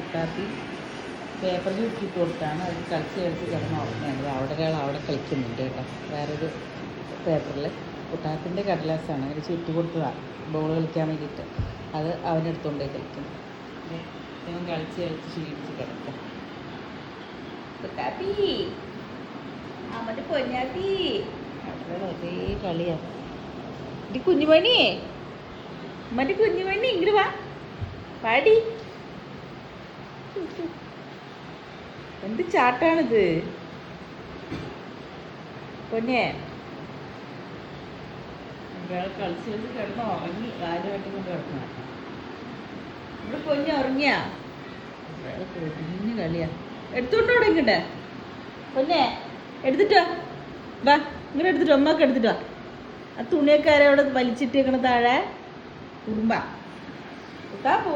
കുട്ടാപ്പി paper ചുറ്റിട്ട് കൊടുത്താണ്. അത് കളിച്ച് കിടന്ന് ഉറങ്ങുന്നത്. അവിടെ കളിക്കുന്നുണ്ട് കേട്ടോ. വേറൊരു പേപ്പറിൽ കുട്ടാപ്പിൻ്റെ കടലാസാണ് അങ്ങനെ ചുറ്റി കൊടുത്തതാണ് ബോൾ കളിക്കാൻ വേണ്ടിയിട്ട്. അത് അവനെടുത്തുകൊണ്ട് കളിക്കുന്നു. ഇവൻ കളിച്ച് ക്ഷീണിച്ച് കിടക്കും. കുട്ടാപ്പി അമ്മൻ്റെ പൊന്നാപ്പി അവിടെ ഒരേ കളിയാണ്. ഇത് കുഞ്ഞുമണി മറ്റേ കുഞ്ഞുമണി ഇങ്ങോട്ട് വാ പാടി. എന്ത് ചാട്ടാണിത് പൊന്നെ. ഒരാൾ കളിച്ച് കിടന്ന് ഉറങ്ങി. കാലുമായിട്ട് കൊണ്ട് കിടക്കണം. ഇവിടെ പൊന്നെ ഉറങ്ങിയ പൊടിഞ്ഞ് കളിയാ. എടുത്തോണ്ട് തുടങ്ങിട്ടെ പൊന്നെ. എടുത്തിട്ടോ വാ, ഇങ്ങനെ എടുത്തിട്ടോ. അമ്മക്ക് എടുത്തിട്ടോ. ആ തുണിയൊക്കെ ആരെ അവിടെ വലിച്ചിട്ടേക്കണ താഴെ കുടുംബ. പോ